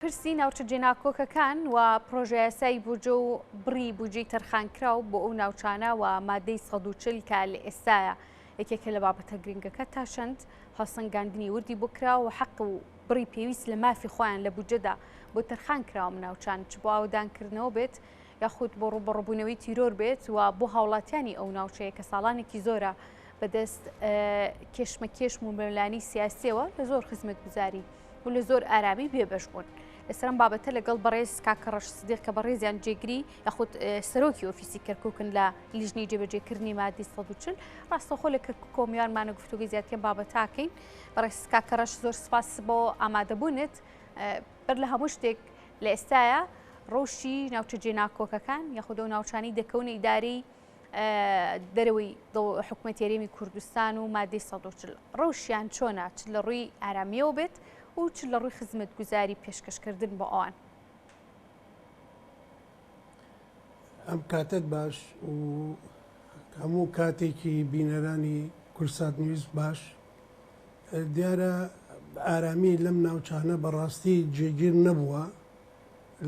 پرسی ناوچە جێناکۆکەکان و پرۆژە یاسای بودجە و بڕی بودجەی تەرخانکراو بۆ ئەو ناوچانە و مادەی 140 کە لە ئێستایە یەکێکە لە بابەتە گرنگەکە تا چەند هەڵسەنگاندنی وردی بۆ کراوە و حەق و بڕی پێویست لە مافی خۆیان لە بودجەدا بۆ تەرخان کراوە ناوچان چ بۆ ئاودانکردنەوە بێت یاخود بۆ ڕوبەڕووبوونەوەی تیرۆر بێت و بۆ هاوڵاتیانی ئەو ناوچەیە کە ساڵانێکی زۆرە بەدەست کێشمەکێش و مەلانی سیاسیەوە لە زۆر خزمەت گوزاری و لە زۆر ئارامی بێبەش بوون. لەسەرم بابەتە لەگەڵ بەڕێز کاکەڕەش سدیق کە بەڕێزیان جێگری یاخود سەرۆکی ئۆفیسی کەرکووکن لە لیژنەی جێبەجێکردنی مادەی 140 ڕاستەخۆ لە کەرکووک کۆمیارمانە گفتوگەی زیاترین بابەتاکەین. بەڕێز کاکەڕەش زۆر سپاس بۆ ئامادەبوونت. بەر لە هەموو شتێک لە ئێستایە ڕۆژی ناوچە جێناکۆکەکان یاخود ئەو ناوچانی دەکەونە ئیدارەی دەرەوەی حکوومەتی هەرێمی کوردستان و مادەی 140 ڕەوشیان چۆنە چ لە ڕووی ئارامیەوە بێت و چ لە ڕووی خزمەتگوزاری پێشکەشکردن بۆ ئەوان. ئەم کاتت باش و هەموو کاتێکی بینەرانی کورسات نووس باش دیارە ئارامی لەم ناوچانە بەڕاستی جێگیر نەبووە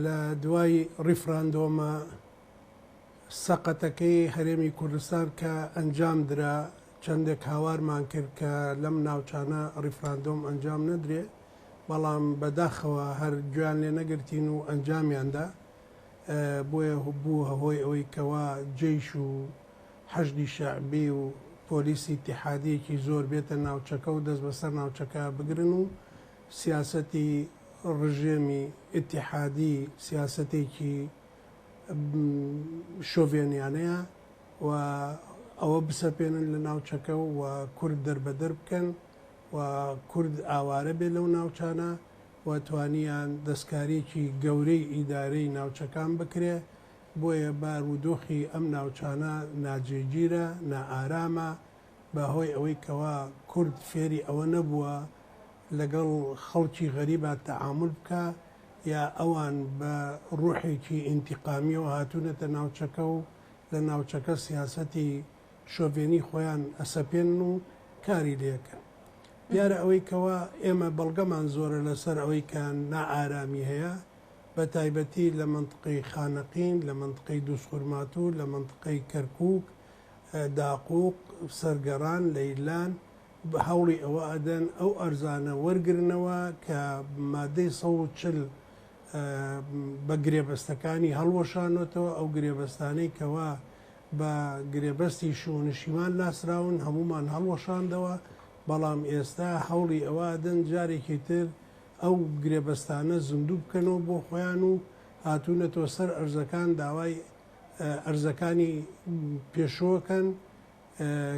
لە دوای ڕیفراندۆمە سەقەتەکەی هەرێمی کوردستان کە ئەنجام درا چەندێک هاوارمان کرد کە لەم ناوچانە ڕیفراندۆم ئەنجام نەدرێ بەڵام بەداخەوە هەر گویان لێ نەگرتین و ئەنجامیاندا بۆیە بوو هەهۆی ئەوەی کەوا جێیش و حەشدی شەعبی و پۆلیسی ئیتیحادیەکی زۆر بێتە ناوچەکە و دەست بەسەر ناوچەکە بگرن و سیاسەتی ڕژێمی ئیتیحادی سیاسەتێکی شۆڤێنیانەیە و ئەوە بسەپێنن لە ناوچەکە و کورد دەربەدەر بکەن و کورد ئاوارە بێت لەو ناوچانە و توانیان دەستکاریەکی گەورەی ئیدارەی ناوچەکان بکرێ بۆیە بارودۆخی ئەم ناوچانە ناجێگیرە نائارامە بەهۆی ئەوەی کەوا کورد فێری ئەوە نەبووە لەگەڵ خەڵکی غەریبە تەعامل بکە یا ئەوان بە ڕوحێکی ئینتیقامیەوە هاتوونەتە ناوچەکە و لە ناوچەکە سیاسەتی شۆڤێنی خۆیان ئەسەپێن و کاری لێکەن. دیارە ئەوەی کەوا ئێمە بەڵگەمان زۆرە لەسەر ئەوەی کە نائارامی هەیە بە تایبەتی لە منطقەی خانەقین لە منطقەی دووسخورماتوو لە منطقەی کەرکووک داقووق سەرگەڕان لەیلان بە هەوڵی ئەوە ئەدەن ئەو ئەرزانە وەرگرنەوە کە مادەی 140 بە گرێبەستەکانی هەڵوەشانەوە ئەو گرێبەستانەی کەوا بە گرێبەستی شۆنشیمان ناسراون هەمومان هەڵوەشاندەوە بەڵام ئێستا هەوڵی ئەوە دەن جارێکی تر ئەو گرێبەستانە زیندوو بکەنەوە بۆ خۆیان و هاتوونەتەوە سەر ئەرزەکان داوای ئەرزەکانی پێشۆکەن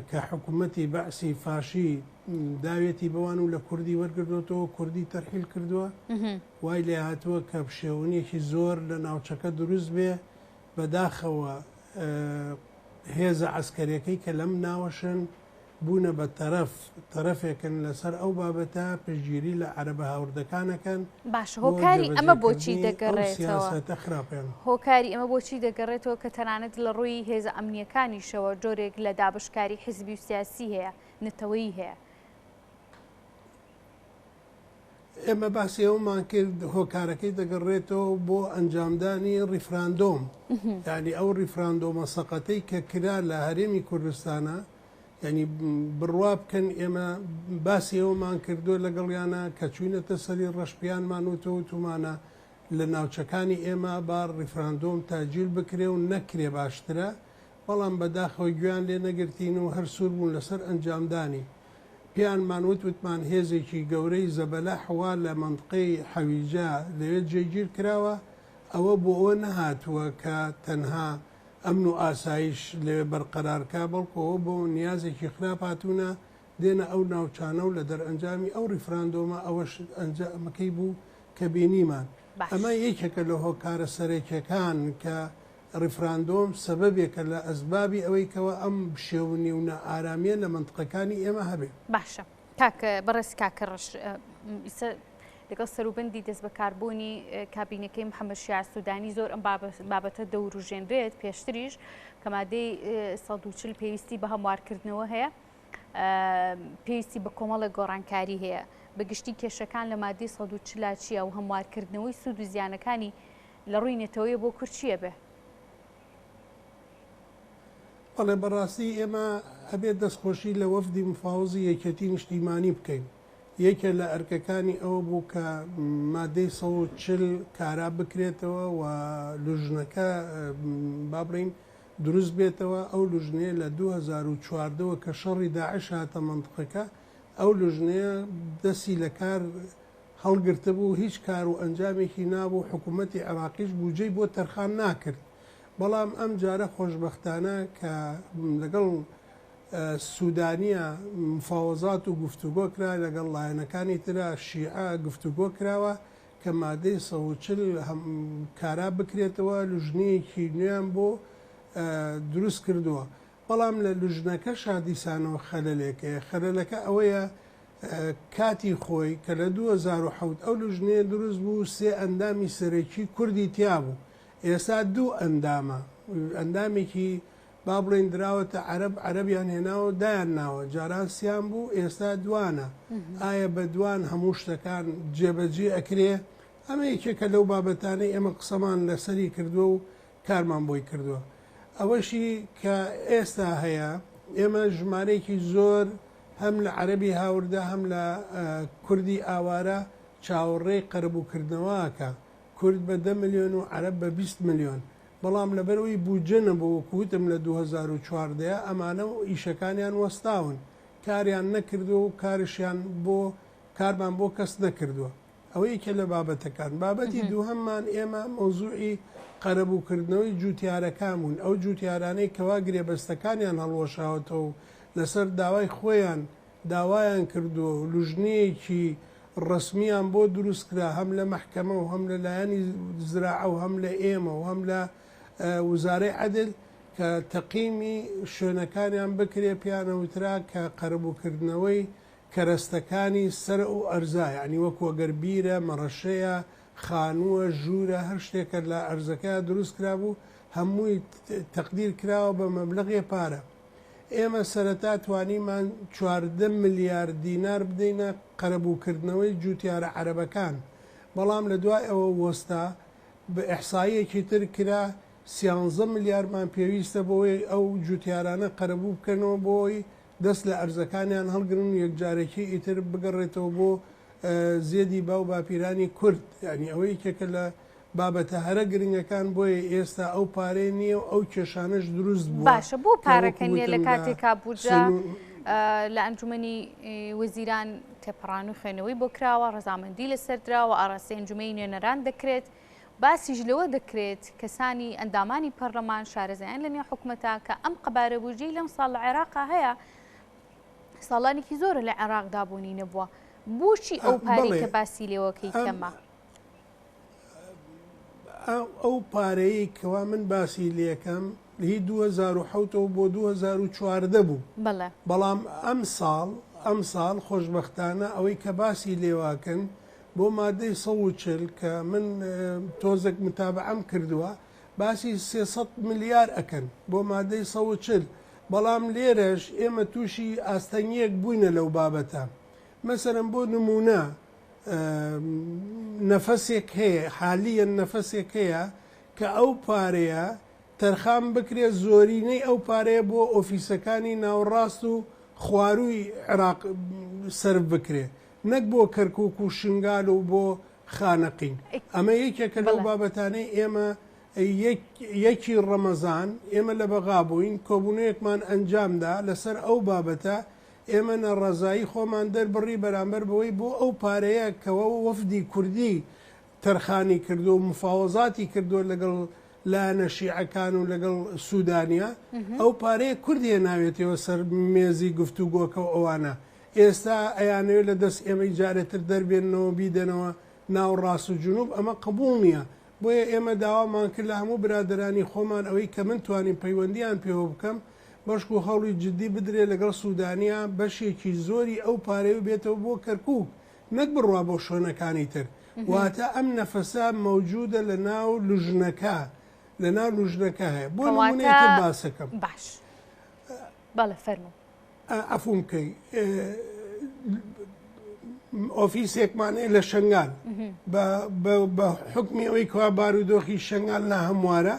کە حکوومەتی بەعسی فاشی داوێتی بەوان و لە کوردی وەرگردوێتەوە کوردی تەرحیل کردووە وای لێ هاتووە کە پشێوەیەکی زۆر لە ناوچەکە دروست بێ بەداخەوە هێزە عەسکەریەکەی کە لەم ناوەشن بوونە بە تەرەفێکن لەسەر ئەو بابەتە پشتگیری لە عەرەبە هاوردەکانەکەن. باش هۆکاری ئەمە بۆچی دەگەڕێتەوە هۆکاری ئەمە بۆچی دەگەڕێتەوە کە تەنانەت لە ڕووی هێزە ئەمنیەکانیشەوە جۆرێک لە دابشکاری حیزبی و سیاسی هەیە نەتەوەیی هەیە. ئێمە باسی ئەومان کرد هۆکارەکەی دەگەڕێتەوە بۆ ئەنجامدانی ڕیفراندۆم یعنی ئەو ڕیفراندۆمە سەقەتەی کە کرا لە هەرێمی کوردستانە ینی بڕوا بکەن ئێمە باسی ئەومان کردووە لەگەڵیانە کە چوینەتە سەری ڕەشپیانمان وتەوە تومانە لە ناوچەکانی ئێمە با ڕیفراندۆم تاجیل بکرێ و نەکرێ باشترە بەڵام بەداخەوە گویان لێ نەگرتین و هەر سوور بوون لەسەر ئەنجامدانی پیانمان وتمان هێزێکی گەورەی زەبەلە حوا لە منطقەی حەویجە لەوێ جێگیر کراوە ئەوە بۆ ئەوە نەهاتووە کە تەنها ئەمن و ئاسایش لێ بەرقەرارکە بەڵکەوە بۆ نیازێکی خراپ هاتوونە دێنە ئەو ناوچانە و لە دەرئەنجامی ئەو ڕیفراندۆمە ئەوەش ئەنجامەکەی بوو کە بینیمان ئەمە یەکێکە لە هۆکارە سەرێکیەکان کە ڕیفراندۆم سەبەبێکە لە ئەسبابی ئەوەی کەوە ئەم شێونی و نائارامیە لە منطقەکانی ئێمە هەبێت. باشە کاکە بەڕێز کاکەڕەش لەگەڵ سەروبەندی دەست بەکاربوونی کابینەکەی محەممەد شیاع سوودانی زۆر ئەم بابەتە دەوروژێنرێت پێشتریش کە مادەی 140 پێویستی بە هەموارکردنەوە هەیە پێویستی بە کۆمەڵە گۆڕانکاری هەیە بەگشتی کێشەکان لە مادەی 140 چییە و هەموارکردنەوەی سوود و زیانەکانی لە ڕووی نێتەوەی بۆ کورد چییە بێ؟ بەڵێ بەڕاستی ئێمە ئەبێت دەستخۆشی لە وەفدی مفاوزی یەکێتی نیشتیمانی بکەین. یەکێ لە ئەرکەکانی ئەوە بوو کە مادەی 140 کارا بکرێتەوە و لوژنەکە بابڕین دروست بێتەوە. ئەو لوژنەیە لە 2014ەوە کە شەڕی داعش هاتە منطقەکە، ئەو لوژنەیە دەستی لە کار هەڵگرتە بوو، هیچ کار و ئەنجامێکی نابوو، حکوومەتی عێراقیش بودجەی بۆ تەرخان ناکرد. بەڵام ئەم جارە خۆشبەختانە کە لەگەڵ سوودانیە مفاوەزات و گفتوگۆ کرا، لەگەڵ لایەنەکانی ترە شیعە گفتوگۆ کراوە کە مادەی 140 کارا بکرێتەوە، لوژنەیەکی نوێیان بۆ دروست کردووە. بەڵام لە لوژنەکە شادیسانەوە خەلەلێکەیە. خەلەلەکە ئەوەیە کاتی خۆی کە لە 2007 ئەو لوژنەیە دروست بوو، 3 ئەندامی سەرەکی کوردی تیا بوو. ئێستا 2 ئەندامە، ئەندامێکی با بڵێن دراوەتە عەرەبیان هێناوە دایان ناوە، جاران سیان بوو، ئێستا دوانە. ئایا بە دوان هەموو شتەکان جێبەجێ ئەکرێ؟ ئەمە یەکێکە لەو بابەتانەی ئێمە قسەمان لەسەری کردووە و کارمان بۆی کردووە. ئەوەشی کە ئێستا هەیە، ئێمە ژمارەیەکی زۆر هەم لە عەرەبی هاوردە هەم لە کوردی ئاوارە چاوەڕێی قەرەبووکردنەوەکە. کورد بە 10 ملیۆن و عەرەب بە 20 ملیۆن. بەڵام لەبەرەوەی بودجە نەبوو، کووتم لە 2014 ئەمانە ئیشەکانیان وەستاون، کاریان نەکردو و کارمان بۆ کەس نەکردووە. ئەوە یەکێ لە بابەتەکان. بابەتی دووهەممان ئێمە مەوزوعی قەرەبووکردنەوەی جوتیارەکان بوون. ئەو جوتیارانەی کەوا گرێبەستەکانیان هەڵوەشاوەتەوە و لەسەر داوای خۆیان داوایان کردووە و لوژنەیەکی ڕسمیان بۆ دروست کرا، هەم لە مەحکەمە و هەم لە لایەنی زراعە و هەم لە ئێمە و هەم لە وزارەی عەدل کە تەقیمی شوێنەکانیان بکرێ، پیانەوترا کە قەرەبووکردنەوەی کەرەستەکانی سەر و ئەرزا، یعنی وەکو ئەگەر بیرە، مەڕەشەیە، خانووە، ژوورە، هەر شتێکە لە ئەرزەکە دروست کرابوو هەمووی تەقدیر کراوە بە مەبلەغی پارە. ئێمە سەرەتا توانیمان 14 ملیارد دینار بدەینە قەرەبووکردنەوەی جوتیارە عەرەبەکان. بەڵام لە دوای ئەوە وەستا بە ئیحساییەکی تر کرا 13 ملیارمان پێویستە بۆی ئەو جوتیارانە قەرەبوو بکەنەوە، بۆی دەست لە ئەرزەکانیان هەڵگرن و یەکجارێکی ئیتر بگەڕێتەوە بۆ زێدی باو باپیرانی کورد. یعنی ئەوە یەکێکە لە بابەتە هەرە گرنگەکان بۆیە ئێستا ئەو پارەی نییە و ئەو کێشانش دروست بووە. باشە بۆ پارەکە نیە لە کاتێکا بودجە لە ئەنجومەنی وەزیران تێپەڕان و خوێنەوەی بۆ کراوە، ڕەزامەندی لەسەردراوە، ئاڕاستی ئەنجومەی نوێنەران دەکرێت. باسیش لەوە دەکرێت کەسانی ئەندامانی پەرلەمان شارەزایان لە نێو حکومەتە کە ئەم قەبارە بودجەی لەم ساڵ لە عێراقا هەیە، ساڵانێکی زۆرە لە عێراق دابوونی نەبووە. بۆچی ئەو پارەی کە باسی لێوەکەی کەمە؟ ئەو پارەیە کەوا من باسی لێکەم هی 2007 بۆ 2014 بوو. بەڵام ئەم ساڵ خۆشبەختانە ئەوەی کە باسی لێواکەن بۆ مادەی 140 کە من تۆزێک متابعەم کردووە، باسی 300 ملیار ئەکەن بۆ مادەی 140. بەڵام لێرەش ئێمە تووشی ئاستەنگیەک بووینە لەو بابەتە. مەسەرەن بۆ نمونە نەفەسێک هەیە، حالیە نەفەسێک هەیە کە ئەو پارەیە تەرخان بکرێت، زۆرینەی ئەو پارەیە بۆ ئۆفیسەکانی ناوەڕاست و خوارووی عێراق سەرف بکرێت، نەک بۆ کەرکووک و شنگال و بۆ خانەقین. ئەمە یەکێکە لەو بابەتانەی ئێمە یەکی ڕەمەزان ئێمە لە بەغا بووین، کۆبوونەیەکمان ئەنجامدا لەسەر ئەو بابەتە. ئێمە نەڕەزایی خۆمان دەربڕی بەرامبەر بەوەی بۆ ئەو پارەیە کەەوە وەفدی کوردی تەرخانی کردو و مفاوەزاتی کردو لەگەڵ لایەنە شیعەکان و لەگەڵ سوودانیا، ئەو پارەیە کوردیە ناوێتەوە سەر مێزی گفتوگۆکە و ئەوانە. ئێستا ئەیانەوێت لە دەست ئێمەی جارێتتر دەربێنەوە بیدەنەوە ناو ڕاست و جنوب، ئەمە قبوڵ نییە. بۆیە ئێمە داوامان کرد لە هەموو برادرانی خۆمان ئەوەی کە من توانین پەیوەندیان پێوە بکەم، بەشک و هەوڵی جددی بدرێ لەگەڵ سوودانیا بەشێکی زۆری ئەو پارەی بێتەوە بۆ کەرکووک، نەک بڕوا بۆ شوێنەکانی تر. واتە ئەم نەفەسە مەوجودە لە ناو لوژنەکە، لە ناو لوژنەکە هەیە. بۆ نمونەیەکە باسەکەم. باش بەڵێ فەرموو. عەفوم بکەی، ئۆفیسێکمانەیە لە شنگال بە حکمی ئەوەی کوا بارودۆخی شنگال نا هەموارە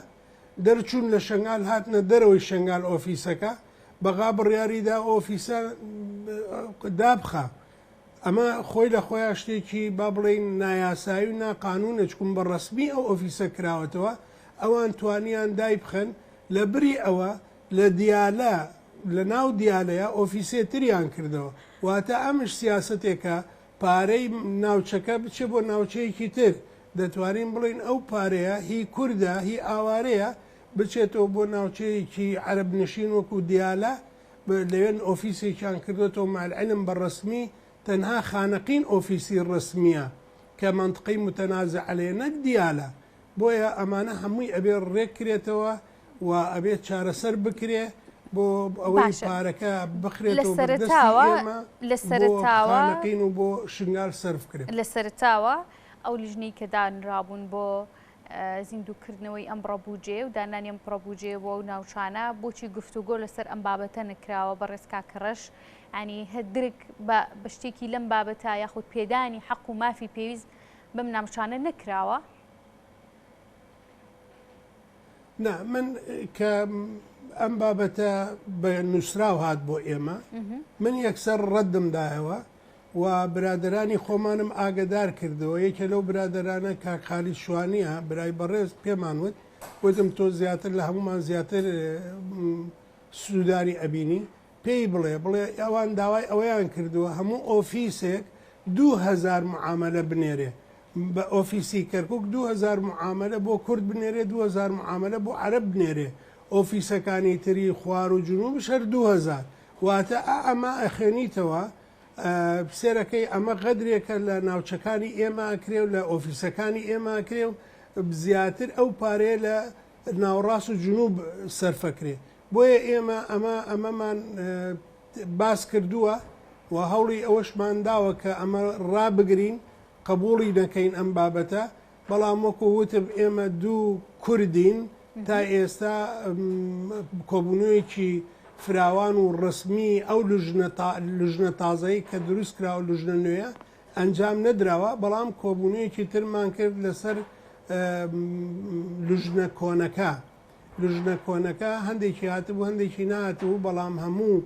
دەرچوون لە شنگال هاتنە دەرەوەی شنگال ئۆفیسەکە بەغا بڕیاریدا ئۆفیسە دابخە. ئەمە خۆی لە خۆیان شتێکی با بڵێن نایاسایی و ناقانونە چکم بە ڕسمی ئەو ئۆفیسە کراوەتەوە ئەوان توانیان دای بخەن لە بری ئەوە لە دیالە لە ناو دیالەیە ئۆفیسێتریان کردەوە واتە ئەمش سیاستێکە پارەی ناوچەکە بچێ بۆ ناوچەیەکی تر دەتوانین بڵین ئەو پارەیە هی کووردە هی ئاوارەیە بچێتەوە بۆ ناوچەیەکی عەرب نشین وەکو دیالە لەوێن ئۆفیسێکیان کردوێتەوە مالعلم بە ڕسمی تەنها خانەقین ئۆفیسی ڕسمیە کە منطقەی متەنازع عەلەیە نەک دیالە بۆیە ئەمانە هەمووی ئەبێ ڕێکرێتەوە و ئەبێت چارەسەر بکرێ بۆ ئەوەی پارەکە بخرێتەوە لە سەرتاوە و بۆ شنگار سەرفکرێت لە سەرتاوە ئەو لیژنەی کە دانرابوون بۆ زیندووکردنەوەی ئەم ڕەبوجێ و دانانی ئەم ڕەبوجێ بۆ ئەو ناوچانە بۆچی گفتوگۆ لەسەر ئەم بابەتە نکراوە بە ڕێزکا کەڕەش ینی هەدرک بە شتێکی لەم بابەتە یاخود پێدانی حەق و مافی پێویست بەم ناوچانە نکراوە؟ نا من کە ئەم بابەتە بە نووسراو هات بۆ ئێمە من یەکسەر ڕەدمدایەوە و برادرانی خۆمانم ئاگدار کردەوە یەکە لەو برادرانە کاکخالی شوانیە برای بەڕێز پێمان وت وتم تۆ زیاتر لە هەمومان زیاتر سووداری ئەبینی پێی بڵێ ئەوان داوای ئەوەیان کردووە هەموو ئۆفیسێک 2000 معاملە بنێرێ بە ئۆفیسی کەرکک 2000 معاملە بۆ کورد بنێرێ 2000 معاملە بۆ عەرب بنێرێ ئۆفیسەکانی تری خوار و جنوبش هەر 2000 واتە ئەمە ئەخێنیتەوە سێرەکەی ئەمە غەدرێکە لە ناوچەکانی ئێمە ئەکرێ و لە ئۆفیسەکانی ئێمە ئەکرێ و زیاتر ئەو پارەیە لە ناوڕاست و جنوب سەرفەکرێ بۆیە ئێمە ئەمەمان باس کردووە و هەوڵی ئەوەشمان داوە کە ئەمە ڕابگرین قبوڵی نەکەین ئەم بابەتە بەڵام وەکو وتم ئێمە دوو کوردین تا ئێستا کۆبوونەوەیەکی فراوان و ڕسمی ئەو لژنە تازایی کە دروست کرا و لژنە نوێیە ئەنجام نەدراوە بەڵام کۆبوونەیەکی ترمان کرد لەسەر لژنە کۆنەکە لژنە کۆنەکە هەندێکی هاتبوو هەندێکی نهاتبوو بەڵام هەموو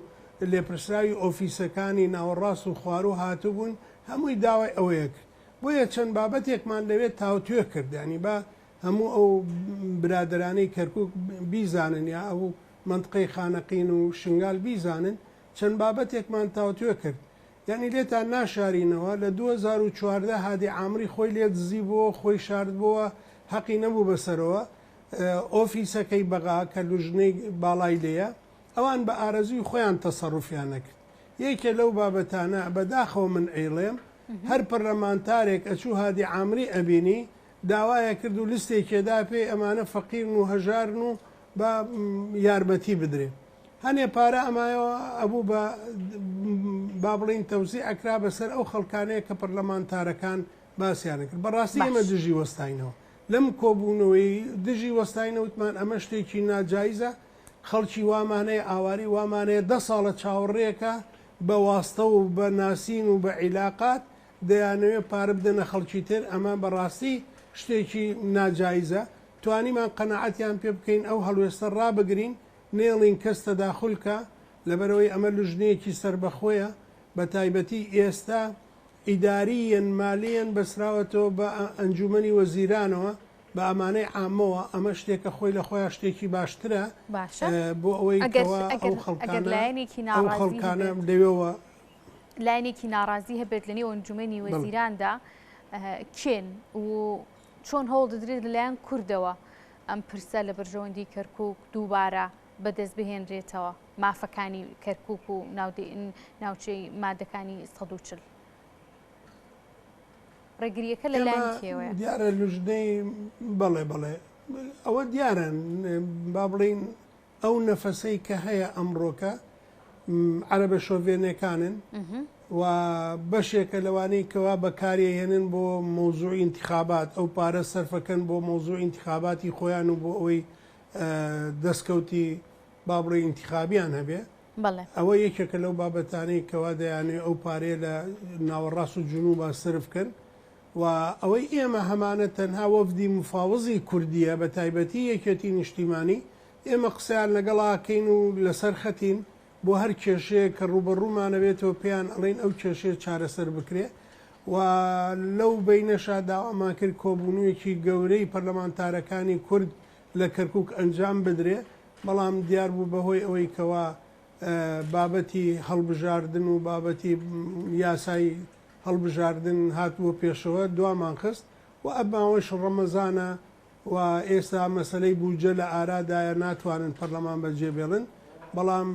لێپرسراوی ئۆفیسەکانی ناوەڕاست و خوارو هاتبوون هەمووی داوای ئەوەیە کرد بۆیە چەند بابەتێکمان لەوێت تاوتوێ کردیانی با هەموو ئەو برادرانەی کەرکک بیزانن یا ئەو منطقەی خانەقین و شنگال بیزانن چەند بابەتێکمان تاوتوێ کرد یعنی لێتان ناشارینەوە لە 2014 هادی عامری خۆی لێ دزی بووە خۆی شارد بووە حەقی نەبوو بەسەرەوە ئۆفیسەکەی بەغا کە لژنەی باڵای لێیە ئەوان بە ئارەزوی خۆیان تەسەڕوفیان نەکرد یەکێ لەو بابەتانە بەداخەوە من ئەیڵێم هەر پەرلەمانتارێک ئەچوو هادی عامری ئەبینی داوایە کرد و لستێکێدا پێی ئەمانە فەقیرن و هەژارن و بە یارمەتی بدرێ هەنێ پارە ئەمایەوە ئەبوو بە با بڵین تەوزی ئەکرا بەسەر ئەو خەڵکانەیە کە پەرلەمانتارەکان باسییانە کرد بەڕاستی ئێمە دژی وەستاینەوە لەم کۆبوونەوەی دژی وەستاینەوتمان ئەمە شتێکی ناجایزە خەڵکی وامانەیە ئاواری وامانەیە 10 ساڵە چاوەڕێەکە بە واستە و بە ناسین و بە عیلاقات دەیانەوێت پارە بدەنە خەڵکی تر ئەمە بەڕاستی شتێکی ناجایزە توانیمان قەنەعەتیان پێ بکەین ئەو هەڵوێستە ڕابگرین نێڵین کەس تەداخولکە لەبەرەوەی ئەمە لژنەیەکی سربەخۆیە بە تایبەتی ئێستا ئیداریەن مالیەن بەسراوەتەوە بە ئەنجومەنی وەزیرانەوە بە ئەمانەی عامەوە ئەمە شتێکە خۆی لە خۆیان شتێکی باشترە بۆ ئەوەی ئەو خەڵکانە لەوێەوە لایەنێکی ناڕازی هەبێت لە نێو ئەنجومەنی وەزیراندا کێن و چۆن هەوڵ دەدرێت لەلایەن کوردەوە ئەم پرسە لە بەرژەوەندی کەرکووک دووبارە بەدەست بهێنرێتەوە مافەکانی کەرکووک و ناوچەی مادەکانی 140 ڕێگریەکە لەلایەن کێوەیە دیارە لژنەی بەڵێ ئەوە دیارە با بڵین ئەو نەفەسەی کە هەیە ئەمڕۆکە عەرەبە شۆڤێنەکانن و بەشێکە لەوانەی کەوا بەکارهێنن بۆ مۆزوعی انتخابات ئەو پارە سەرفەکەن بۆ مۆزوعی انتخاباتی خۆیان و بۆ ئەوەی دەستکەوتی با بڵێ انتخابیان هەبێ ئەوە یەکێکە لەو بابەتانەی کەوا دەیانێ ئەو پارێ لە ناوەڕاست و جنوبە سرفکرد و ئەوەی ئێمە هەمانە تەنها وەفدی مفاوزی کوردیە بە تایبەتی یەکێتی نیشتیمانی ئێمە قسەیان لەگەڵاکەین و لەسەر خەتین بۆ هەر کێشەیە کە ڕوبەڕوومانەوێتەوە پێیان ئەڵێن ئەو کێشەیە چارەسەر بکرێ و لەو بینەشا داوامان کرد کۆبوونوویەکی گەورەی پەرلەمانتارەکانی کورد لە کەرکووک ئەنجام بدرێ بەڵام دیار بوو بەهۆی ئەوەی کەوا بابەتی هەڵبژاردن و بابەتی یاسایی هەڵبژاردن هاتووە پێشەوە دوامان خست و ئەماوەش ڕەمەزانە و ئێستا مەسلەی بوجە لە ئارادایە ناتوانن پەرلەمان بەجێبێڵن بەڵام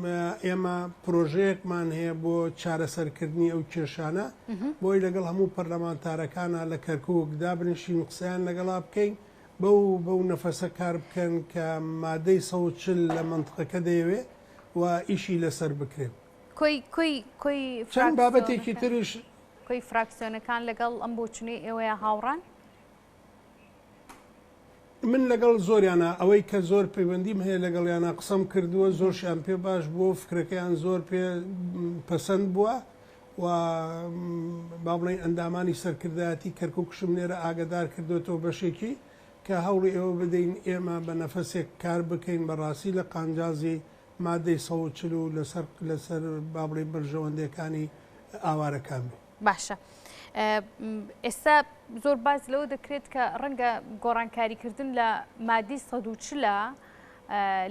ئێمە پرۆژەیەکمان هەیە بۆ چارەسەرکردنی ئەو کێشانە بۆی لەگەڵ هەموو پەرلەمانتارەکانە لە کەرکووکدا بنشین قسەیان لەگەڵا بکەین بەو نەفەسە کار بکەن کە مادەی 140 لە منطقەکە دەیەوێ و ئیشی لەسەر بکرێن چەند بابەتێکی تریش کۆی فراکسیۆنەکان لەگەڵ ئەم بۆچنی ئێوەیە هاوڕان من لەگەڵ زۆریانە ئەوەی کە زۆر پەیوەندیم هەیە لەگەڵیانە قسەم کردووە زۆرشیان پێ باش بووە فکرەکەیان زۆر پێ پەسەند بووە و با بڵێن ئەندامانی سەرکردایەتی کەرکووکشم لێرە ئاگدار کردوێتەوە بەشێکی کە هەوڵی ئێوە بدەین ئێمە بە نەفەسێک کار بکەین بەڕاستی لە قانجازی مادەی 140 و لەسەر با بڵێن بەرژەوەندەکانی ئاوارەکان باشە. ئێستا زۆر باز لەوە دەکرێت کە ڕەنگە گۆڕانکاریکردن لە مادی 140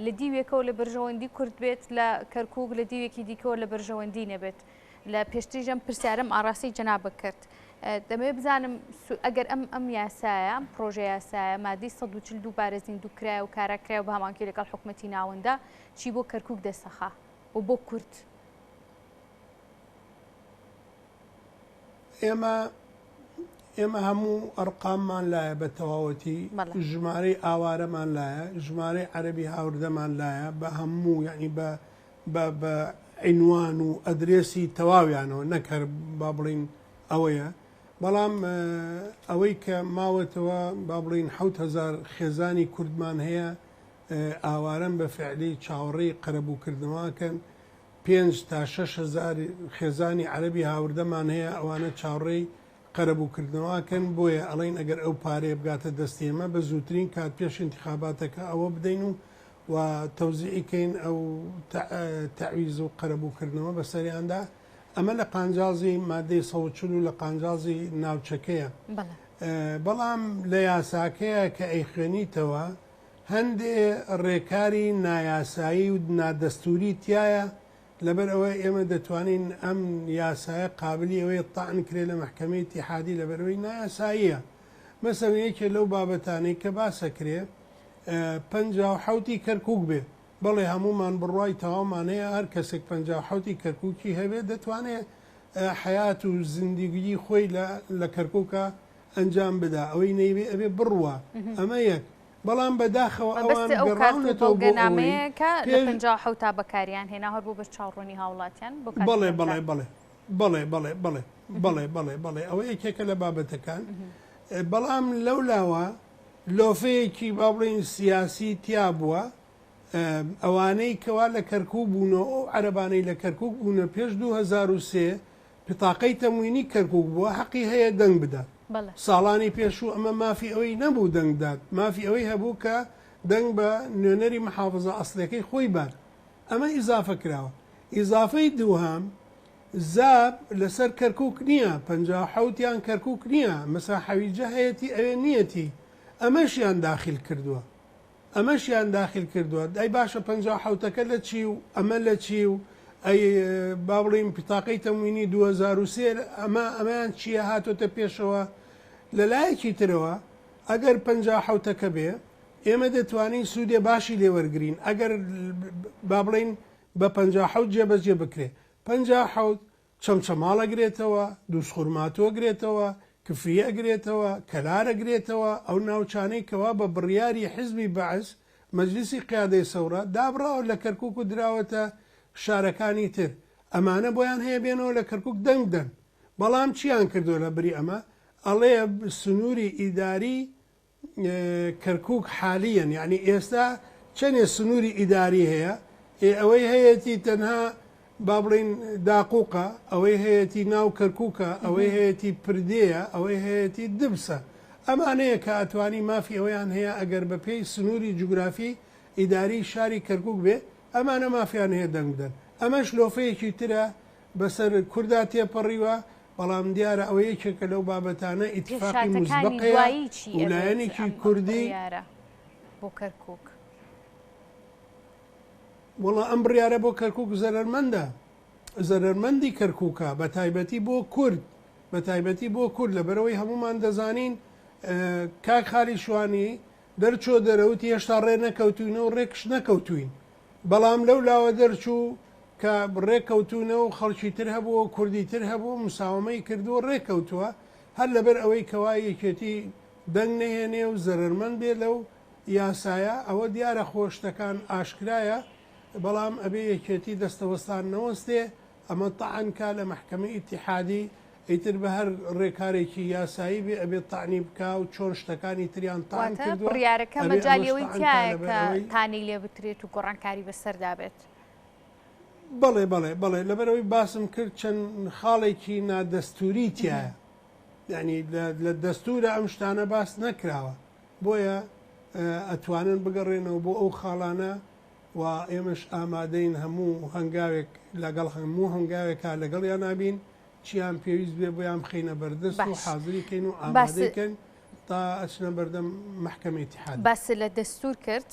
لە دیوێکەوە لە بەرژەوەندی کورد بێت لە کەرکووک لە دیوێکی دیکەوە لە بەرژەوەندی نەبێت لە پێشتریژەم پرسیارم ئاڕاستی جەنابە کرد دەمەوێت بزانم ئەگەر ئەم یاسایە پرۆژە یاسایە مادی 140 دووبارە زیندووکرای و کاراکرای و بە هەمانکی لەگەڵ حکوومەتی ناوەندە چی بۆ کەرکووک دەسەخا و بۆ کورد ئێمە هەموو ئەرقاممان لایە بە تەواوەتی ژمارەی ئاوارەمان لایە ژمارەی عەرەبی هاوردەمان لایە بە هەموو یعنی بە عینوان و ئەدرێسی تەواویانەوە نەکەر با بڵین ئەوەیە بەڵام ئەوەی کە ماوەتەوە با بڵین 7000 خێزانی کوردمان هەیە ئاوارەم بە فعلی چاوەڕێی قەرەبووکردنەوەکەن 5 تا 6,000 خێزانی عەرەبی هاوردەمان هەیە ئەوانە چاوەڕێی قەرەبووکردنەوەکەن بۆیە ئەڵێن ئەگەر ئەو پارەیە بگاتە دەستێمە بە زووترین کات پێش انتخاباتەکە ئەوە بدەین و تەوزیعیکەین ئەو تەعویز و قەرەبووکردنەوە بەسەریاندا ئەمە لە قانجازی مادەی 140 لە قانجازی ناوچەکەیە بەڵام لە یاساکەیە کە ئەیخوێنیتەوە هەندێ ڕێکاری نایاسایی و نادەستوری تایە لەبەر ئەوەی ئێمە دەتوانین ئەم یاسایە قابلی ئەوەی تاعن کرێ لە محکەمەی اتحادی لەبەرەوەی نایاساییە مەسەڵەن یەکێ لەو بابەتانەی کە باسەکرێ 57 کەرکووک بێ بەڵێ هەمومان بڕوای تەواومانەیە هەر کەسێک 57 کەرکووکی هەبێت دەتوانێت حیات و زیندگی خۆی لە کەرکووکە ئەنجام بدا ئەوەی نەیوێ ئەبێ بڕوە ئەمە یەک بەڵام بەداخەوە ئەوان گەڕاونەتەوە بۆنامەیەکە لە 57 تا بەکاریان هێنا هەر بۆ بە چاوەڕوونی هاوڵاتیان بەڵێ بەڵێ بەڵێ بەڵێ بەڵێ بەڵێ بەڵێ بەڵێ بەڵێ ئەوە یەکێکە لە بابەتەکان بەڵام لەولاوە لۆفەیەکی با بڵێن سیاسی تیا بووە ئەوانەی کەوا لە کەرکووک بوونەوە ئەو عەرەبانەی لە کەرکووک بوونە پێش 2003 پتاقەی تەموینی کەرکووک بووە حەقی هەیە دەنگ بدات ساڵانی پێشوو ئەمە مافی ئەوەی نەبوو دەنگدات مافی ئەوەی هەبوو کە دەنگ بە نوێنەری محافظە ئەسڵەکەی خۆی بات ئەمە ئیزافە کراوە ئیزافەی دووهام زاب لەسەر کەرکووک نییە 57یان کەرکووک نییە مەسا حەویجە هەیەی ئەوێ نیەتی ئەمەشیان داخل کردووە ئەمەشیان داخل کردووە دای باشە 57ەکە لە چی و ئەمە لە چی و ئەی با بڵین پتاقەی تەموینی 2003 ئەمەیان چییە هاتۆتە پێشەوە لەلایەکی ترەوە ئەگەر 57ەکە بێ ئێمە دەتوانین سوودێ باشی لێوەرگین ئەگەر با بڵین بە 57 جێبەجێ بکرێ 57 چەمچەماڵ ئەگرێتەوە دووسخورماتۆ ئەگرێتەوە کفری ئەگرێتەوە کەلار ئەگرێتەوە ئەو ناوچانەی کەوا بە بڕیاری حیزبی بەعس مەجلیسی قیادەی سەورە دابڕاوە لە کەرکووک و دراوەتە شارەکانی تر ئەمانە بۆیان هەیە بێنەوە لە کەرکووک دەنگدەن بەڵام چیان کردو لە بری ئەمە ئەڵێ سنووری ئیداری کەرکووک حالیەن یعنی ئێستا چەندێ سنووری ئیداری هەیە ئەوەی هەیەی تەنها با بڵین داقووقە، ئەوەی هەیەی ناو کەرکووکە، ئەوەی هەیەی پردەیە، ئەوەی هەیەی دبسە. ئەمانەیە کە ئەتوانی مافی ئەویان هەیە ئەگەر بە پێی سنووری جوگرافی ئیداری شاری کەرکووک بێ، ئەمانە مافیان هەیە دەنگ بدەن. ئەمەش لۆفەیەکی ترە بەسەر کوردا تێپەڕیوە، بەڵام دیارە ئەوە یەکێکە لەو بابەتانە ئیتفاقی موزبەقەیە ویلایەنێکی کوردی بۆ کەرکووک. وڵا ئەم بڕیارە بۆ کەرکووک زەرمەندە، زەرمەندی کەرکووکە بە تایبەتی بۆ کورد، بە تایبەتی بۆ کورد، لەبەرەوەی هەمومان دەزانین کاک خالی شوانی دەرچۆ دەرەوتی هێشتا ڕێ نەکەوتوینەوە ڕێکش نەکەوتوین، بەڵام لەو لاوە دەرچوو کە ڕێککەوتونەوە خەڵکی تر هەبووە کوردی تر هەبوو مساومەی کردووە ڕێککەوتووە، هەر لەبەر ئەوەی کەوای یەکێتی دەنگ نەهێنێ و زەرمەند بێ لەو یاسایە. ئەوە دیارە خۆشتەکان ئاشکرایە، بەڵام ئەبێ یەکێتی دەستەوەستان نەوەستێ، ئەمە تەعەنکا لە مەحکەمەی ئیتیحادی ئیتر بە هەر ڕێکارێکی یاسایی بێ ئەبێت تاعنی بکا و چۆن شتەکانی تریان تاان کردووە. بڕیارەکە مەجالیەوەی تایە کە تانی لێ بترێت و گۆڕانکاری بەسەردا بێت. بەڵێ بەڵێ بەڵێ لەبەرەوەی باسم کرد چەند خاڵێکی نادەستوری تایە، یعنی لە دەستورە ئەم شتانە باس نەکراوە، بۆیە ئەتوانن بگەڕێنەوە بۆ ئەو خاڵانە و ئێمەش ئامادەین هەموو هەنگاوێک لەگەڵ هەموو هەنگاوێکا لەگەڵیان نابین چیان پێویست بێ بۆیان بخینە بەردەست و حاضریکەین و ئامادەکەن تا ئەچنە بەردەم محکەمەی ئیتیحاد. باس لە دەستور کرد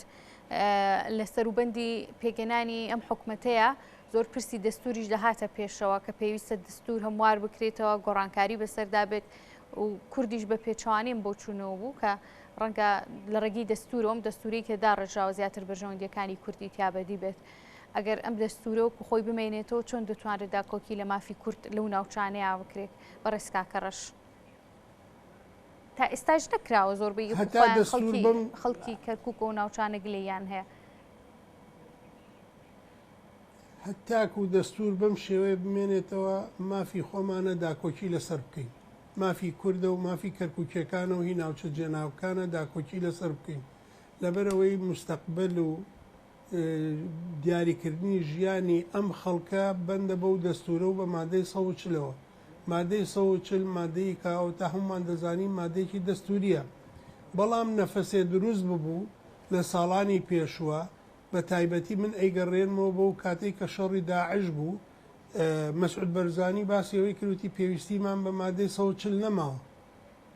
لە سەروبەندی پێگەنانی ئەم حکومەتەیە زۆر پرسی دەستوریش دەهاتە پێشەوە کە پێویستە دەستور هەموار بکرێتەوە، گۆڕانکاری بەسەردا بێت و کوردیش بە پێچوانیم بۆ چوونەوە بوو کە ڕەنگە لە ڕێگی دەستورۆم دەستوری کە داڕژاوە زیاتر بەژەوەندیەکانی کوردی تیابەدی بێت. ئەگەر ئەم دەستورە و خۆی بمێنێتەوە چۆن دەتوانێت داکۆکی لە مافی کورد لەو ناوچانەیە بکرێت بە ڕێسکاکەڕەش تا ئێستاش نەکراوە زۆربەی خەڵکی کەرکووک و ناوچانە گلەیان هەیە. هەتاکو و دەستور بەم شێوەیە بمێنێتەوە مافی خۆمانە داکۆکی لەسەر بکەین، مافی کووردە و مافی کەرکووکیەکانە و هی ناوچە جێناوکانە داکۆکی لەسەر بکەین، لەبەرەوەی مستەقبل و دیاریکردنی ژیانی ئەم خەڵکە بەندە بەو دەستورە و بە مادەی 140ەوە. مادەی 140 مادەی کاوتە هەمومان دەزانین مادەیەکی دەستوریە، بەڵام نەفەسێ دروست ببوو لە ساڵانی پێشوە، بە تایبەتی من ئەیگەڕێنمەوە بۆ کاتێک کە شەڕی داعش بوو، مەسعود بەرزانی باسیەوەی کردوتی پێویستیمان بە مادەی 140 نەماوە.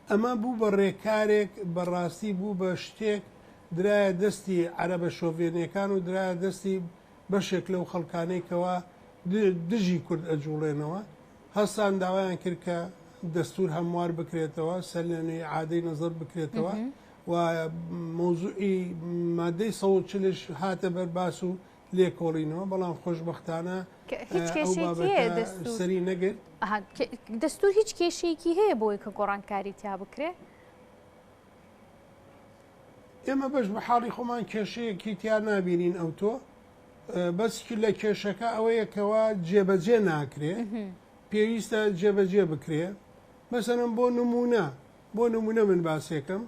ئەمە بوو بە ڕێکارێک بەڕاستی بوو بە شتێک درایە دەستی عەرەبە شۆڤێنیەکان و درایە دەستی بەشێک لەو خەڵکانەیەکەوە دژی کورد ئەجوڵێنەوە، هەستان داوایان کرد کە دەستور هەموار بکرێتەوە، سەرلێنەی عادەی نەزەر بکرێتەوە و مۆزوعی مادەی 140ش هاتە بەرباس و لێکۆڵینەوە، بەڵام خۆشبەختانە سەری نەگرت. دەستور هیچ کێشەیەکی هەیە بۆی کە گۆڕانکاری تیا بکرێت؟ ئێمە بەش بە حاڵی خۆمان کێشەیەکی تیا نابینین ئەو تۆ، بەسکی لە کێشەکە ئەوەیەکەوە جێبەجێ ناکرێ، پێویستە جێبەجێ بکرێ. مەسەڵەن بۆ نمونە من باسێکم،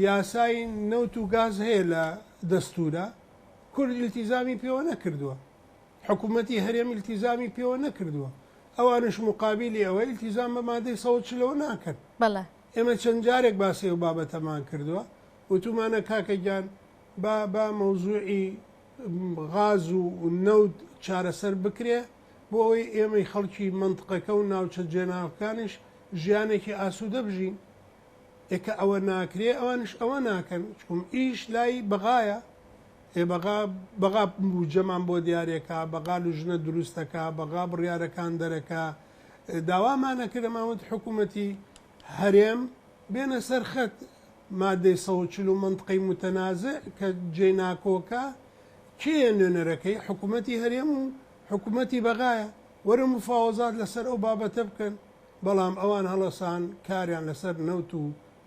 یاسای نەوت و گاز هەیە لە دەستورە، کورد ئیلتیزامی پێوە نەکردووە، حکوومەتی هەرێم ئیلتیزامی پێوە نەکردووە، ئەوانش مقابلی ئەوە ئیلتیزام بە مادەی 140ەوە ناکرد. ئێمە چەند جارێک باسی و بابەتەمان کردووە، وتومانە کاکەگیان با مەوزوعی غاز و نەوت چارەسەر بکرێ بۆ ئەوەی ئێمەی خەڵکی منطقەکە و ناوچە جێناوەکانش ژیانێکی ئاسوودە بژین. ئێکە ئەوە ناکرێ ئەوانش ئەوە ناکەن، چکم ئیش لای بەغایە، بەغا بوجەمان بۆ دیارێکە، بەغا لوژنە دروستەکە، بەغا بڕیارەکان دەرەکە. داوامانە کرد ئەماوەت حکوومەتی هەرێم بێنە سەرخەت مادەی 140 و منطقەی متەنازع کە جێناکۆکە کێ نوێنەرەکەی حکوومەتی هەرێم و حکوومەتی بەغایە، وەرە مفاوەزات لەسەر ئەو بابەتە بکەن، بەڵام ئەوان هەڵەسان کاریان لەسەر نەوت و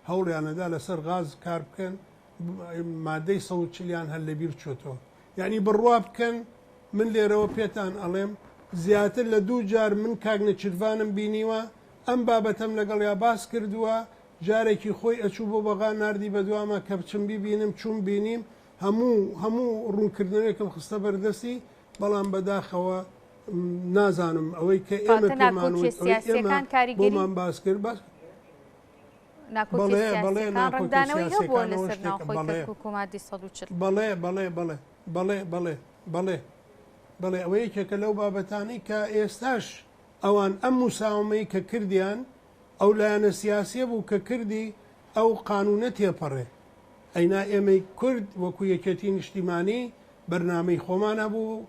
هەوڵیانەدا لەسەر غاز کار بکەن، مادەی 140یان هەر لەبیر چۆتەوە. یعنی بڕوا بکەن. من لێرەوە پێتان ئەڵێم زیاتر لە 2 جار من کاگنە چرفانم بینیوە، ئەم بابەتەم لەگەڵیا باس کردووە، جارێکی خۆی ئەچوو بۆ بەغا نردی بەدوامە کە بچم ببینم چوون بینیم، هەموو ڕوونکردنەوەیەکم خستە بەردەستی بەڵام بەداخەوە نازانم ئەوەی کە ئێمە ناکۆچیە سیاسیەکان کاریگەری بۆمان باس کرد بەس ناکۆچیە سیاسیەکان ڕەنگدانەوەی هەبووە لەسەر ناوخۆی کەرکووک و مادەی 140 بەڵێ بەڵێ بەڵێ بەڵێ بەڵێ بەڵێ بەڵێ ئەوەیە کێکە لەو بابەتانی کە ئێستاش ئەوان ئەم موساومەی کە کردیان ئەو لایەنە سیاسیە بوو کە کردی ئەو قانونە تێپەڕێ ئەینا ئێمەی کورد وەکو یەکێتی نیشتیمانی بەرنامەی خۆمان هەبوو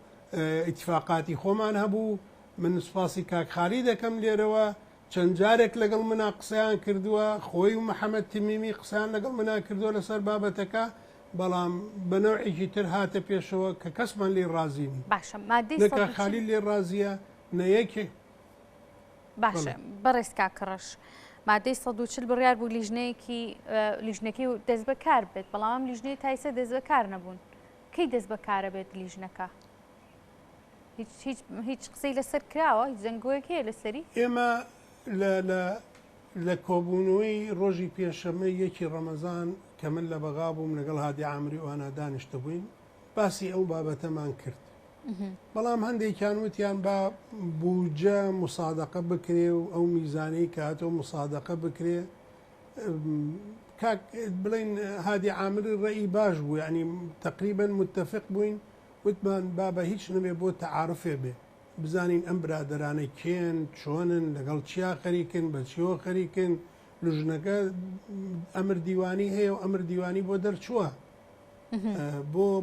ئیتفاقاتی خۆمان هەبوو من سوپاسی کاک خالی دەکەم لێرەوە چەند جارێک لەگەڵ منا قسەیان کردووە خۆی و محەممەد تمیمی قسەیان لەگەڵ منا کردووە لەسەر بابەتەکە بەڵام بەنەوعێکی تر هاتە پێشەوە کە کەسمان لێ ڕازینی باشە مادەی نەکە خالی لێ ڕازیە نەیەکێ باشە بەڕێز کاکڕەش مادەی 140 بڕیار بوو لیژنەکەی دەست بەکار بێت بەڵام لیژنەی تایسە دەست بەکار نەبوون کەی دەست بەکارە بێت لیژنەکە هیچ قسەی لەسەر کراوە هیچ زەنگۆیەکەیە لەسەری ئێمە لە کۆبوونەوەی ڕۆژی پێشەمەی یەکی ڕەمەزان کە من لە بەغا بووم لەگەڵ هادی عامری وانە دانیشتە بووین باسی ئەو بابەتەمان کرد بەڵام هەندێکیان وتیان با بوجە مسادقە بکرێ و ئەو میزانەی کە هاتەوە مسادقە بکرێ کاک بڵین هادی عامری ڕێی باش بوو یعنی تقریبا متفق بووین وتمان بابە هیچ نەبێ بۆ تەعارفێ بێ بزانین ئەم برادرانە کێن چۆنن لەگەڵ چیا خەریکن بە چیەوە خەریکن لژنەکە ئەمر دیوانی هەیە و ئەمر دیوانی بۆ دەرچووە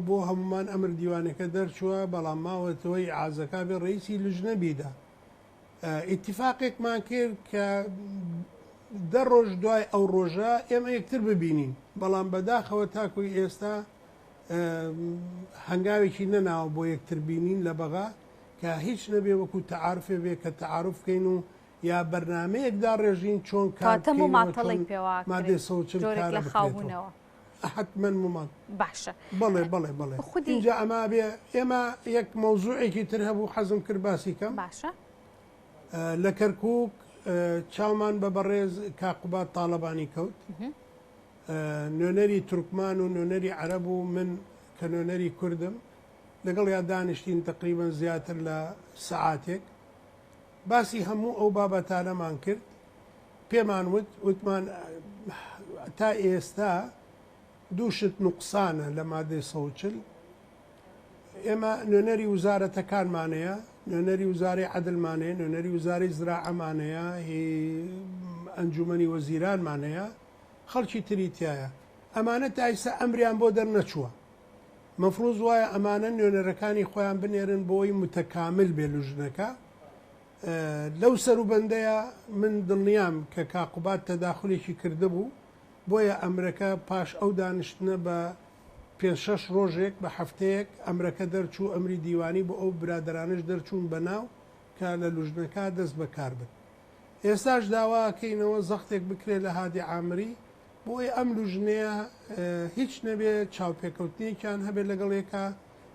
بۆ هەمومان ئەمر دیوانەکە دەرچووە بەڵام ماوەتەوەی عازەکە بێ ڕئیسی لژنە بیدا ئیتیفاقێکمان کرد کە دە ڕۆژ دوای ئەو ڕۆژە ئێمە یەکتر ببینین بەڵام بەداخەوە تاکوی ئێستا هەنگاوێکی نەناوە بۆ یەکتر بینین لە بەغا کە هیچ نەبێ وەکو تەعارفێ بێ کە تەعارف بکەین و یا بەرنمەیەکدا ڕێژین چۆن مادەی 140 لە خاوبوونەوە حتمما ممان باشە بڵێ بڵێ بڵێ اینجا ئەما بێ ئێمە یەک مەوزوعێکی تر هەبوو حەزم کرد باسی کەم باشە لە کەرکووک چاومان بە بەڕێز کاقوبات تاالبانی کەوت نوێنەری تورکمان و نوێنەری عەرەب و من کە نوێنەری کوردم لەگەڵ یا دانیشتین تقریبا زیاتر لە سعاتێک باسی هەموو ئەو بابەتانەمان کرد پێمان وتمان تا ئێستا دووشت نوقسانە لە مادەی 140 ئێمە نوێنەری وزارەتەکانمانەیە نوێنەری وزارەی عەدڵمانەیە نوێنەری وزارەی زراعەمانەیە ئەنجومەنی وەزیرانمانەیە خەڵکی تریتایە ئەمانە تا ئێستا ئەمریان بۆ دەرنەچووە مەفروض وایە ئەمانە نوێنەرەکانی خۆیان بنێرن بۆی متەکامل بێ لژنەکە لەو سەروبەندەیە من دڵنیام کە کاقوبات تەداخلێکی کرده بوو بۆیە ئەمرەکە پاش ئەو دانیشتنە بە 5-6 ڕۆژێک بە هەفتەیەک ئەمرەکە دەرچوو ئەمری دیوانی بۆ ئەو برادرانش دەرچوون بەناو کە لە لژنەکە دەست بەکار بن ئێستاش داواکەینەوە زەختێک بکرێت لە هادی عامری بۆی ئەم لژنەیە هیچ نەبێ چاوپێکەوتنیەکیان هەبێت لەگەڵێکە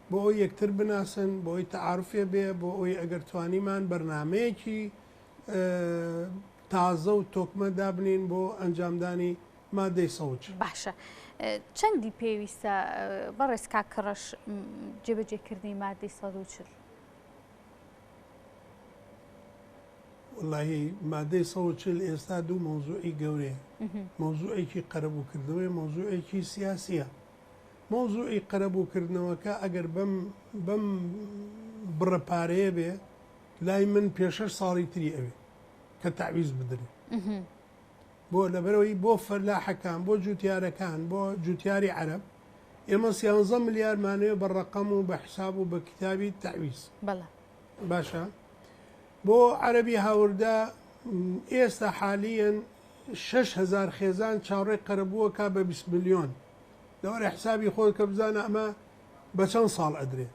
بۆ ئەوی یەکتر بناسن بۆ ئەوی تەعارفێ بێ بۆ ئەوی ئەگەر توانیمان بەرنمەیەکی تازە و تۆکمە دابنین بۆ ئەنجامدانی مادەی 140 باشە چەندی پێویستە بەڕێز کاکڕەش جێبەجێکردنی مادەی 140 واللهی مادەی 140 ئێستا دوو مۆزوعی گەورەیە مۆزوعێکی قەرەبووکردنەوەی مۆزوعێکی سیاسیە مۆزوعی قەرەبووکردنەوەکە ئەگەر بەم بڕەپارەیە بێ لای من پێشە ساڵی تری ئەوێ کە تعویز بدرێ بۆ لەبەرەوەی بۆ فەرلاحەکان بۆ جوتیارەکان بۆ جوتیاری عەرەب ئێمە 11 ملیارمانەوە بە ڕەقەم و بە حساب و بە کتابی تعویز باشە بۆ عەرەبی هاوردا ئێستا حالیەن 6,000 خێزان چاوەڕێی قەرەبووەکە بە 20 ملیۆن لەوەرە حسابی خۆت کە بزانە ئەمە بە چەند ساڵ ئەدرێ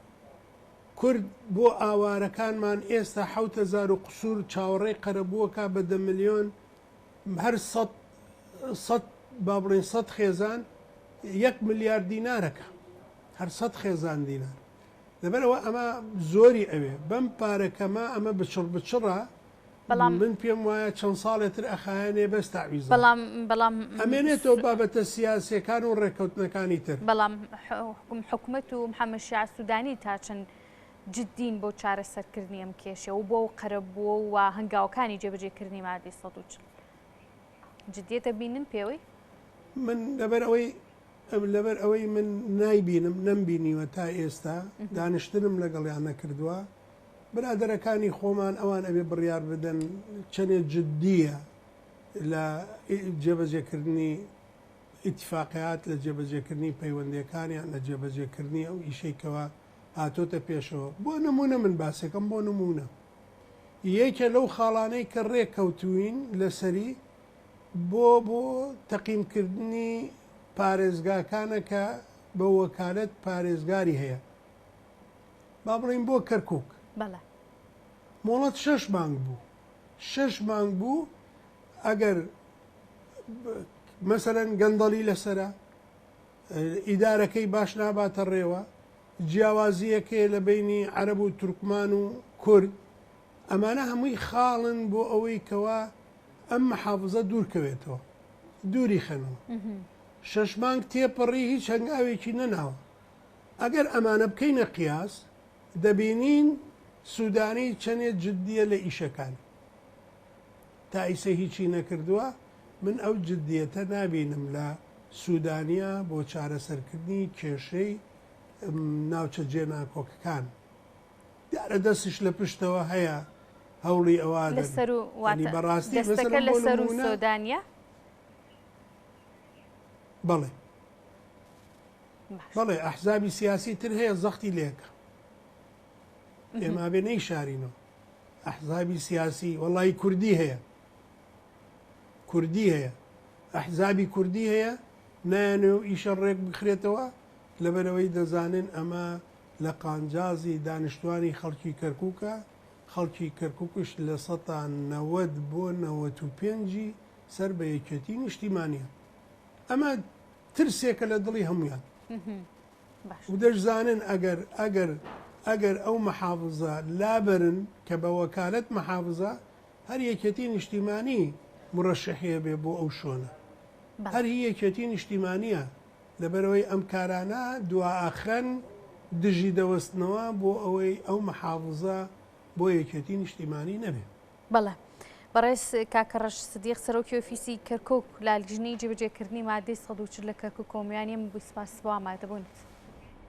کورد بۆ ئاوارەکانمان ئێستا 7,000 و قسوور چاوەڕێی قەرەبووەکە بە 10 ملیۆن هەر 100 با بڵێن 100 خێزان 1 ملیار دینارەکە هەر 100 خێزان دینار لەبەرەوە ئەمە زۆری ئەوێ بەم پارەکەمە ئەمە بچڕە من پێم وایە چەند ساڵێتر ئەخایانێ بەس تعویز بەڵام ئەمێنێتەوە بابەتە سیاسیەکان و ڕێکەوتنەکانی تر بەڵام حکومەت و محەممەد شیع سوودانی تا چەند جدین بۆ چارەسەرکردنی ئەم کێشە و بۆ قەرەبووە و هەنگاوەکانی جێبەجێکردنی مادەی 140 جدیەتە بینن پێوەی من لەبەر ئەوەی من نایبینم نەمبینیوە تا ئێستا دانیشتنم لەگەڵیان نەکردووە برادەرەکانی خۆمان ئەوان ئەبێ بڕیار بدەن چەندێک جددیە لە جێبەجێکردنی ئیتفاقیات لە جێبەجێکردنی پەیوەندیەکانیان لە جێبەجێکردنی ئەو ئیشێکەوە هاتۆتە پێشەوە بۆ نمونە من باسەکەم بۆ نمونە یەکە لەو خاڵانەی کە ڕێککەوتوین لەسەری بۆ تەقیمکردنی پارێزگاکانە کە بە وەکالەت پارێزگاری هەیە با بڵین بۆ کەرکووک بەڵێ مۆڵەت 6 مانگ بوو 6 مانگ بوو ئەگەر مەسەرەن گەندەڵی لەسرە ئیدارەکەی باش ناباتە ڕێوە جیاوازیەکەی لە بینی عەرەب و تورکمان و کورد ئەمانە هەمووی خاڵن بۆ ئەوەی کەوا ئەم محافزە دوورکەوێتەوە دووری خەنەوە 6 مانگ تێپەڕی هیچ هەنگاوێکی نەناوە ئەگەر ئەمانە بکەینە قیاس دەبینین سوودانی چەندێک جددیە لە ئیشەکان تا ئیسە هیچی نەکردووە من ئەو جددیەتە نابینم لە سوودانیا بۆ چارەسەرکردنی کێشەی ناوچە جێناکۆکەکان دیارە دەستش لە پشتەوە هەیە هەوڵی ئەوە بەڕاستی دەستەکە لەسەر و سۆدانیا بەڵێ بەڵێ ئەحزابی سیاسی تر هەیە زەختی لێکە ئێمە بێ نەیشارینەوە ئەحزابی سیاسی وەڵی کوردی هەیە ئەحزابی کوردی هەیە نایەنێ و ئیشە ڕێک بخرێتەوە لەبەرەوەی دەزانن ئەمە لە قانجازی دانیشتوانی خەڵکی کەرکووکە خەڵکی کەرکووکش لە 90 بۆ 95 سەر بە یەکێتی نیشتیمانیە ئەمە ترسێکە لە دڵی هەمویان و دەشزانن ئەگەر ئەو محافزە لابرن کە بە وەکالەت محافزە هەر یەکێتی نیشتیمانی مرەشەحەیە بێ بۆ ئەو شۆنە هەر یەکێتی نیشتیمانیە لەبەرەوەی ئەم کارانە دواخەن دژی دەوەستنەوە بۆ ئەوەی ئەو محافزە بۆ یەکێتی نیشتیمانی نەبێ بەڵێ بەڕێز کاکەڕەش سدیق سەرۆکی ئۆفیسی کەرکووک لالیژنەی جێبەجێکردنی مادەی 140 لە کەرکووک کۆمیانیم بووی سپاس بۆ ئامادەبوونیت